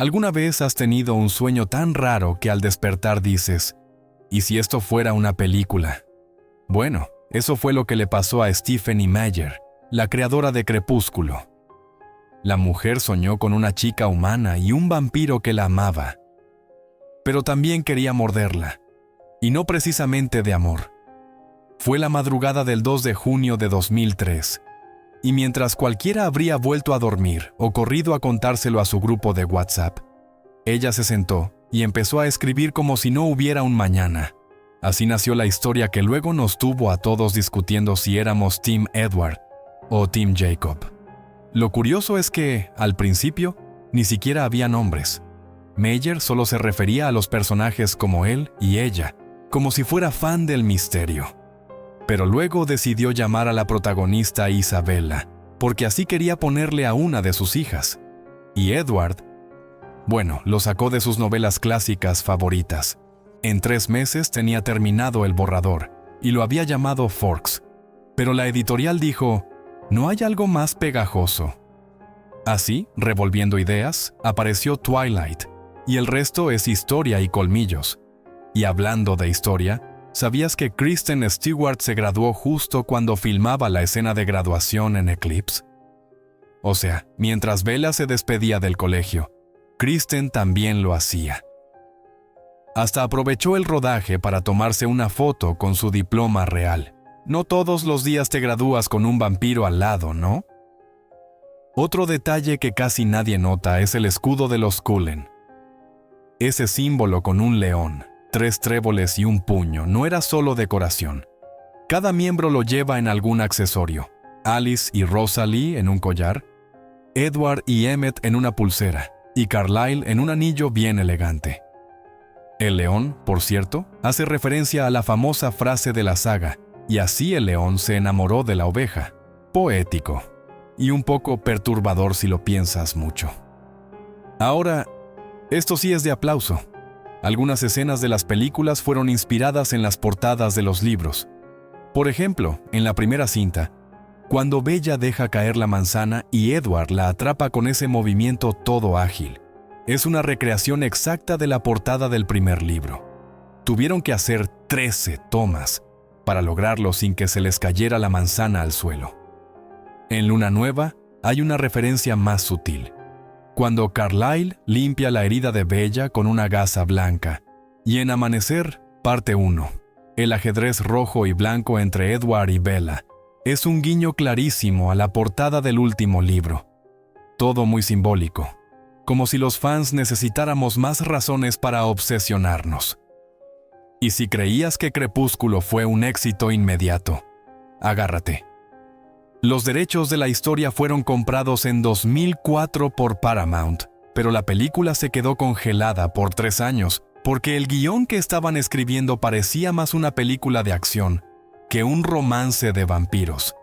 ¿Alguna vez has tenido un sueño tan raro que al despertar dices, ¿y si esto fuera una película? Bueno, eso fue lo que le pasó a Stephenie Meyer, la creadora de Crepúsculo. La mujer soñó con una chica humana y un vampiro que la amaba, pero también quería morderla, y no precisamente de amor. Fue la madrugada del 2 de junio de 2003, y mientras cualquiera habría vuelto a dormir o corrido a contárselo a su grupo de WhatsApp, ella se sentó y empezó a escribir como si no hubiera un mañana. Así nació la historia que luego nos tuvo a todos discutiendo si éramos Team Edward o Team Jacob. Lo curioso es que, al principio, ni siquiera había nombres. Meyer solo se refería a los personajes como él y ella, como si fuera fan del misterio. Pero luego decidió llamar a la protagonista Isabella, porque así quería ponerle a una de sus hijas. Y Edward, bueno, lo sacó de sus novelas clásicas favoritas. En 3 meses tenía terminado el borrador, y lo había llamado Forks. Pero la editorial dijo, ¿no hay algo más pegajoso? Así, revolviendo ideas, apareció Twilight, y el resto es historia y colmillos. Y hablando de historia, ¿sabías que Kristen Stewart se graduó justo cuando filmaba la escena de graduación en Eclipse? O sea, mientras Bella se despedía del colegio, Kristen también lo hacía. Hasta aprovechó el rodaje para tomarse una foto con su diploma real. No todos los días te gradúas con un vampiro al lado, ¿no? Otro detalle que casi nadie nota es el escudo de los Cullen. Ese símbolo con un león, 3 tréboles y un puño no era solo decoración. Cada miembro lo lleva en algún accesorio. Alice y Rosalie en un collar, Edward y Emmett en una pulsera, y Carlyle en un anillo bien elegante. El león, por cierto, hace referencia a la famosa frase de la saga, y así el león se enamoró de la oveja. Poético, y un poco perturbador si lo piensas mucho. Ahora, esto sí es de aplauso. Algunas escenas de las películas fueron inspiradas en las portadas de los libros. Por ejemplo, en la primera cinta, cuando Bella deja caer la manzana y Edward la atrapa con ese movimiento todo ágil. Es una recreación exacta de la portada del primer libro. Tuvieron que hacer 13 tomas para lograrlo sin que se les cayera la manzana al suelo. En Luna Nueva hay una referencia más sutil. Cuando Carlyle limpia la herida de Bella con una gasa blanca. Y en Amanecer, parte 1, el ajedrez rojo y blanco entre Edward y Bella, es un guiño clarísimo a la portada del último libro. Todo muy simbólico, como si los fans necesitáramos más razones para obsesionarnos. Y si creías que Crepúsculo fue un éxito inmediato, agárrate. Los derechos de la historia fueron comprados en 2004 por Paramount, pero la película se quedó congelada por 3 años porque el guión que estaban escribiendo parecía más una película de acción que un romance de vampiros.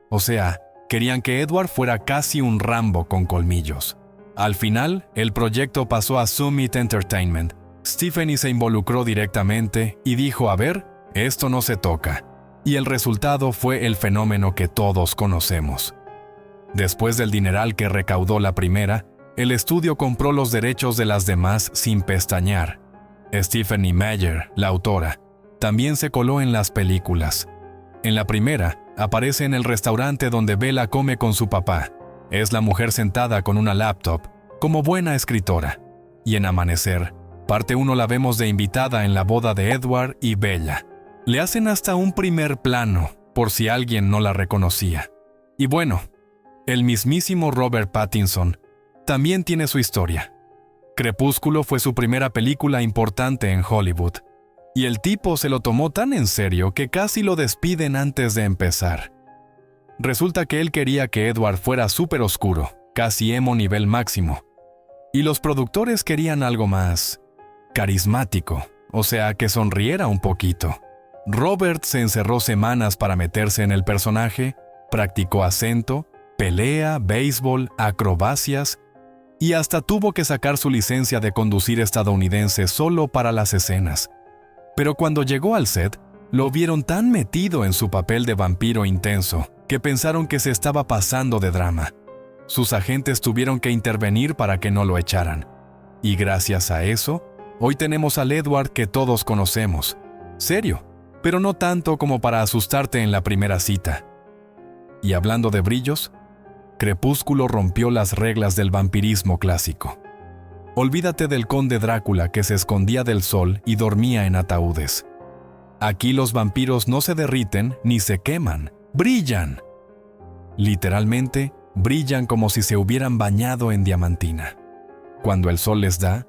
O sea, querían que Edward fuera casi un Rambo con colmillos. Al final, el proyecto pasó a Summit Entertainment. Stephenie se involucró directamente y dijo, a ver, esto no se toca. Y el resultado fue el fenómeno que todos conocemos. Después del dineral que recaudó la primera, el estudio compró los derechos de las demás sin pestañear. Stephenie Meyer, la autora, también se coló en las películas. En la primera, aparece en el restaurante donde Bella come con su papá. Es la mujer sentada con una laptop, como buena escritora. Y en Amanecer, parte 1 la vemos de invitada en la boda de Edward y Bella. Le hacen hasta un primer plano, por si alguien no la reconocía. Y bueno, el mismísimo Robert Pattinson también tiene su historia. Crepúsculo fue su primera película importante en Hollywood. Y el tipo se lo tomó tan en serio que casi lo despiden antes de empezar. Resulta que él quería que Edward fuera súper oscuro, casi emo nivel máximo. Y los productores querían algo más carismático, o sea, que sonriera un poquito. Robert se encerró semanas para meterse en el personaje, practicó acento, pelea, béisbol, acrobacias y hasta tuvo que sacar su licencia de conducir estadounidense solo para las escenas. Pero cuando llegó al set, lo vieron tan metido en su papel de vampiro intenso que pensaron que se estaba pasando de drama. Sus agentes tuvieron que intervenir para que no lo echaran. Y gracias a eso, hoy tenemos al Edward que todos conocemos. Serio, pero no tanto como para asustarte en la primera cita. Y hablando de brillos, Crepúsculo rompió las reglas del vampirismo clásico. Olvídate del conde Drácula que se escondía del sol y dormía en ataúdes. Aquí los vampiros no se derriten ni se queman, brillan. Literalmente, brillan como si se hubieran bañado en diamantina. Cuando el sol les da,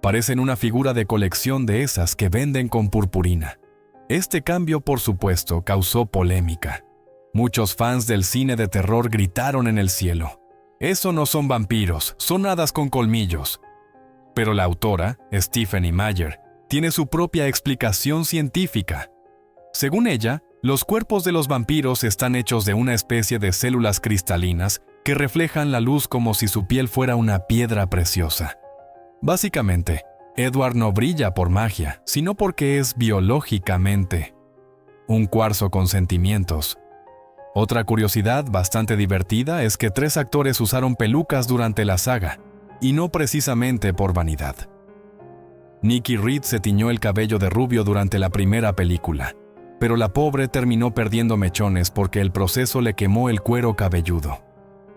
parecen una figura de colección de esas que venden con purpurina. Este cambio, por supuesto, causó polémica. Muchos fans del cine de terror gritaron en el cielo: «Eso no son vampiros, son hadas con colmillos». Pero la autora, Stephenie Meyer, tiene su propia explicación científica. Según ella, los cuerpos de los vampiros están hechos de una especie de células cristalinas que reflejan la luz como si su piel fuera una piedra preciosa. Básicamente, Edward no brilla por magia, sino porque es biológicamente un cuarzo con sentimientos. Otra curiosidad bastante divertida es que 3 actores usaron pelucas durante la saga, y no precisamente por vanidad. Nikki Reed se tiñó el cabello de rubio durante la primera película, pero la pobre terminó perdiendo mechones porque el proceso le quemó el cuero cabelludo.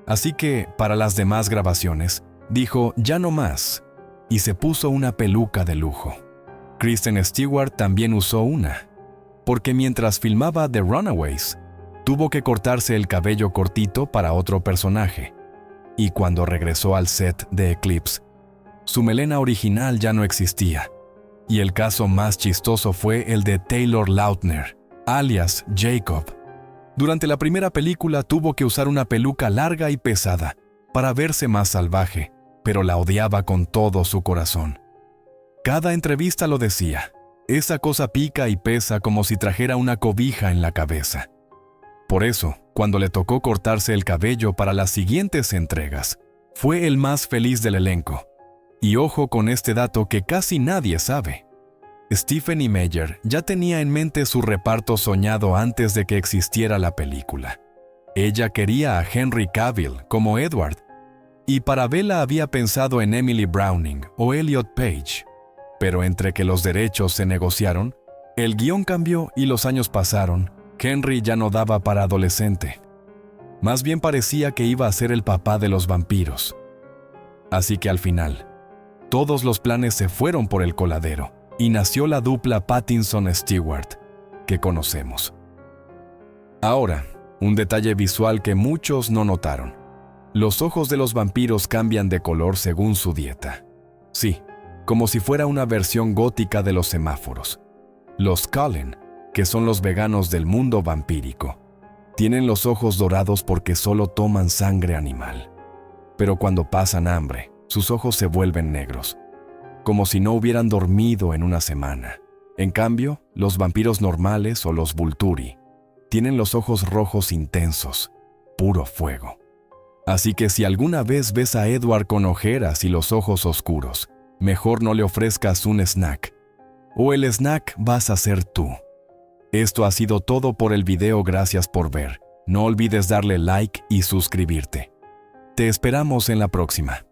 Así que, para las demás grabaciones, dijo «ya no más», y se puso una peluca de lujo. Kristen Stewart también usó una, porque mientras filmaba The Runaways, tuvo que cortarse el cabello cortito para otro personaje, y cuando regresó al set de Eclipse, su melena original ya no existía. Y el caso más chistoso fue el de Taylor Lautner, alias Jacob. Durante la primera película tuvo que usar una peluca larga y pesada para verse más salvaje, pero la odiaba con todo su corazón. Cada entrevista lo decía: «Esa cosa pica y pesa como si trajera una cobija en la cabeza». Por eso, cuando le tocó cortarse el cabello para las siguientes entregas, fue el más feliz del elenco. Y ojo con este dato que casi nadie sabe. Stephenie Meyer ya tenía en mente su reparto soñado antes de que existiera la película. Ella quería a Henry Cavill como Edward, y para Bella había pensado en Emily Browning o Elliot Page. Pero entre que los derechos se negociaron, el guión cambió y los años pasaron. Henry ya no daba para adolescente. Más bien parecía que iba a ser el papá de los vampiros. Así que al final, todos los planes se fueron por el coladero y nació la dupla Pattinson-Stewart que conocemos. Ahora, un detalle visual que muchos no notaron. Los ojos de los vampiros cambian de color según su dieta. Sí, como si fuera una versión gótica de los semáforos. Los Cullen, que son los veganos del mundo vampírico, tienen los ojos dorados porque solo toman sangre animal. Pero cuando pasan hambre, sus ojos se vuelven negros, como si no hubieran dormido en una semana. En cambio, los vampiros normales o los Volturi tienen los ojos rojos intensos, puro fuego. Así que si alguna vez ves a Edward con ojeras y los ojos oscuros, mejor no le ofrezcas un snack. O el snack vas a ser tú. Esto ha sido todo por el video, gracias por ver. No olvides darle like y suscribirte. Te esperamos en la próxima.